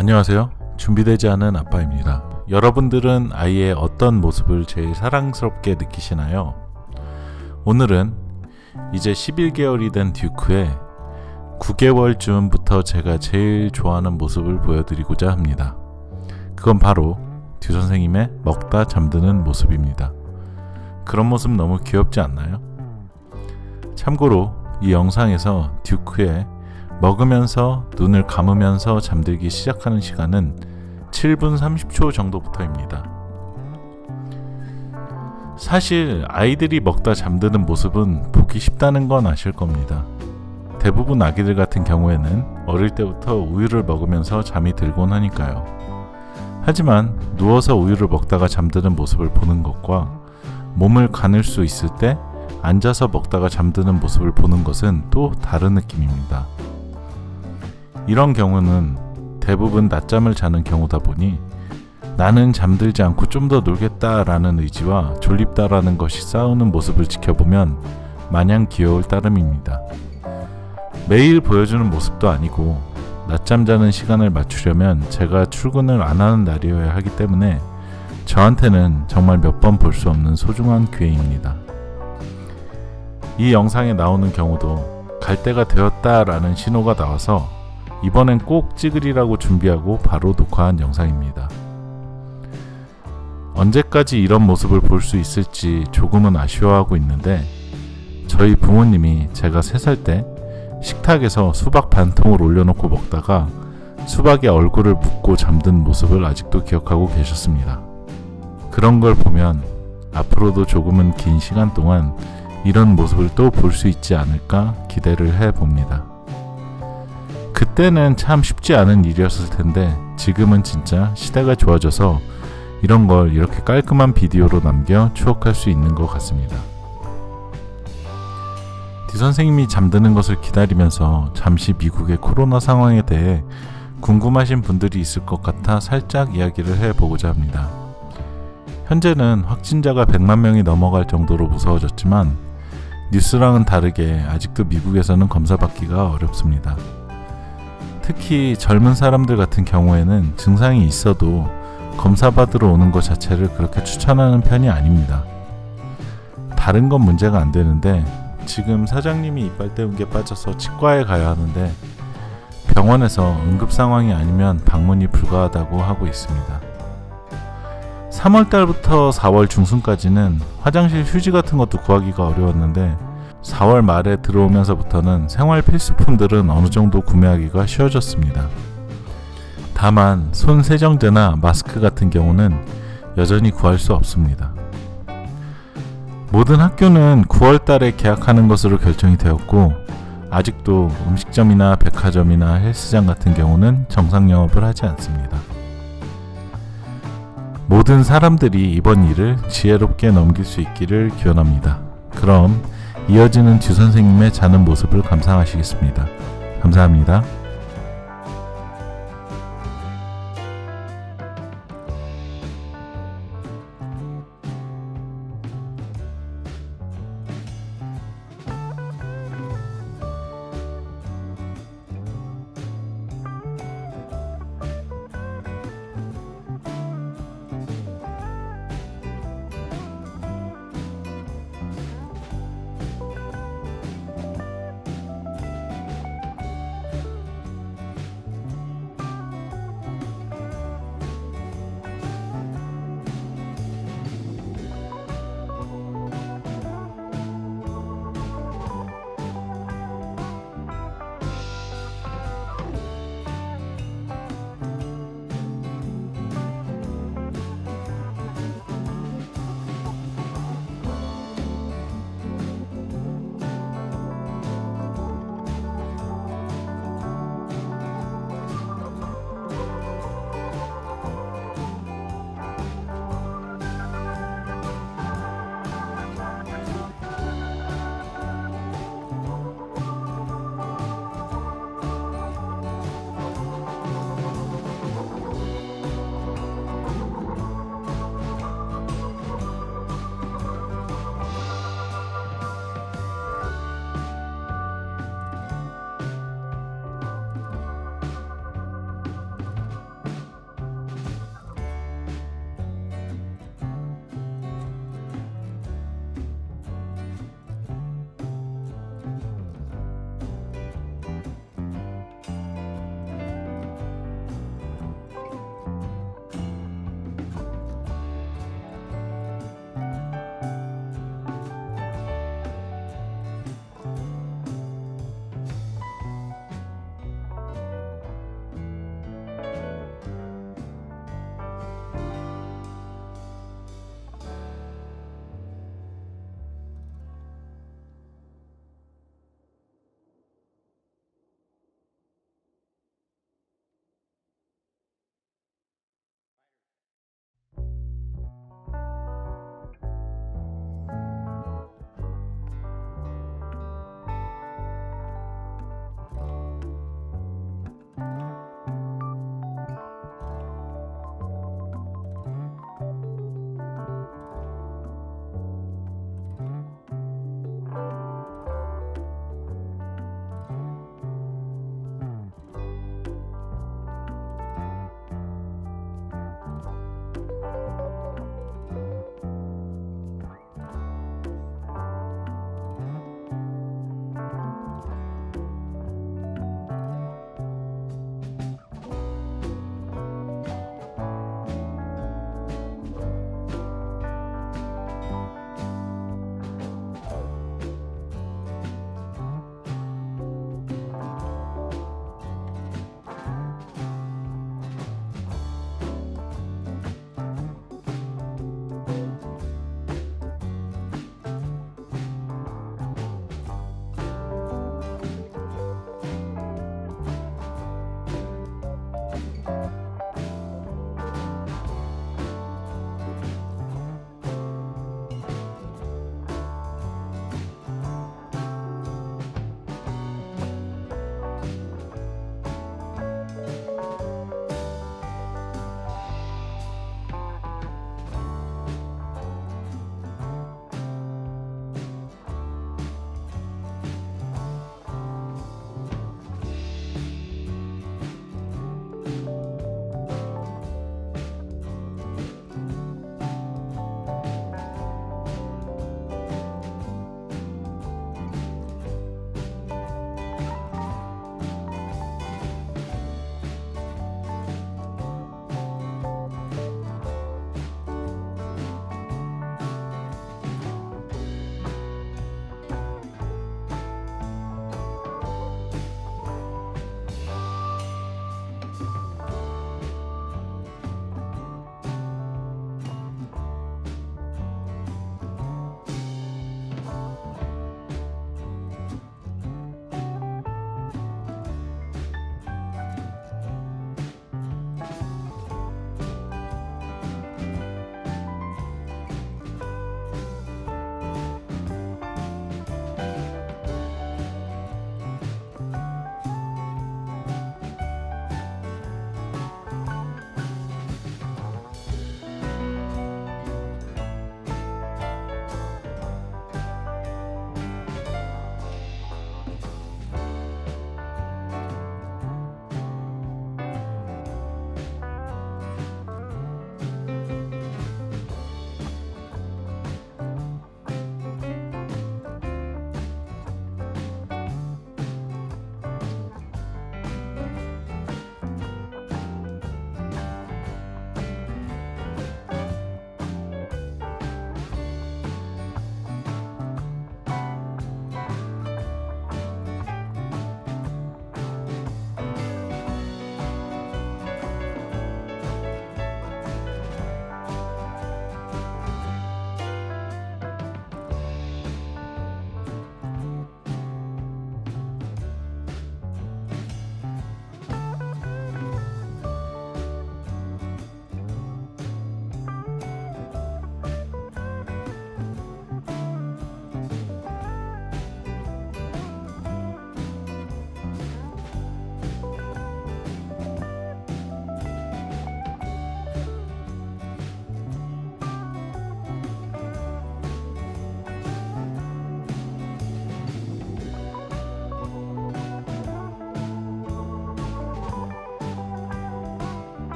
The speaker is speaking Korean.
안녕하세요. 준비되지 않은 아빠입니다. 여러분들은 아이의 어떤 모습을 제일 사랑스럽게 느끼시나요? 오늘은 이제 11개월이 된 듀크의 9개월쯤부터 제가 제일 좋아하는 모습을 보여드리고자 합니다. 그건 바로 듀 선생님의 먹다 잠드는 모습입니다. 그런 모습 너무 귀엽지 않나요? 참고로 이 영상에서 듀크의 먹으면서 눈을 감으면서 잠들기 시작하는 시간은 7분 30초 정도부터입니다. 사실 아이들이 먹다 잠드는 모습은 보기 쉽다는 건 아실 겁니다. 대부분 아기들 같은 경우에는 어릴 때부터 우유를 먹으면서 잠이 들곤 하니까요. 하지만 누워서 우유를 먹다가 잠드는 모습을 보는 것과 몸을 가눌 수 있을 때 앉아서 먹다가 잠드는 모습을 보는 것은 또 다른 느낌입니다. 이런 경우는 대부분 낮잠을 자는 경우다 보니 나는 잠들지 않고 좀 더 놀겠다라는 의지와 졸립다라는 것이 싸우는 모습을 지켜보면 마냥 귀여울 따름입니다. 매일 보여주는 모습도 아니고 낮잠 자는 시간을 맞추려면 제가 출근을 안 하는 날이어야 하기 때문에 저한테는 정말 몇 번 볼 수 없는 소중한 기회입니다. 이 영상에 나오는 경우도 갈 때가 되었다라는 신호가 나와서 이번엔 꼭 찍으리라고 준비하고 바로 녹화한 영상입니다. 언제까지 이런 모습을 볼 수 있을지 조금은 아쉬워하고 있는데 저희 부모님이 제가 3살 때 식탁에서 수박 반통을 올려놓고 먹다가 수박에 얼굴을 묻고 잠든 모습을 아직도 기억하고 계셨습니다. 그런 걸 보면 앞으로도 조금은 긴 시간 동안 이런 모습을 또 볼 수 있지 않을까 기대를 해봅니다. 그때는 참 쉽지 않은 일이었을 텐데 지금은 진짜 시대가 좋아져서 이런 걸 이렇게 깔끔한 비디오로 남겨 추억할 수 있는 것 같습니다. 디 선생님이 잠드는 것을 기다리면서 잠시 미국의 코로나 상황에 대해 궁금하신 분들이 있을 것 같아 살짝 이야기를 해보고자 합니다. 현재는 확진자가 100만 명이 넘어갈 정도로 무서워졌지만 뉴스랑은 다르게 아직도 미국에서는 검사받기가 어렵습니다. 특히 젊은 사람들 같은 경우에는 증상이 있어도 검사받으러 오는 것 자체를 그렇게 추천하는 편이 아닙니다. 다른 건 문제가 안 되는데 지금 사장님이 이빨 때운 게 빠져서 치과에 가야 하는데 병원에서 응급 상황이 아니면 방문이 불가하다고 하고 있습니다. 3월달부터 4월 중순까지는 화장실 휴지 같은 것도 구하기가 어려웠는데 4월 말에 들어오면서부터는 생활 필수품들은 어느 정도 구매하기가 쉬워졌습니다. 다만 손 세정제나 마스크 같은 경우는 여전히 구할 수 없습니다. 모든 학교는 9월 달에 개학하는 것으로 결정이 되었고 아직도 음식점이나 백화점이나 헬스장 같은 경우는 정상 영업을 하지 않습니다. 모든 사람들이 이번 일을 지혜롭게 넘길 수 있기를 기원합니다. 그럼 이어지는 듀 선생님의 자는 모습을 감상하시겠습니다. 감사합니다.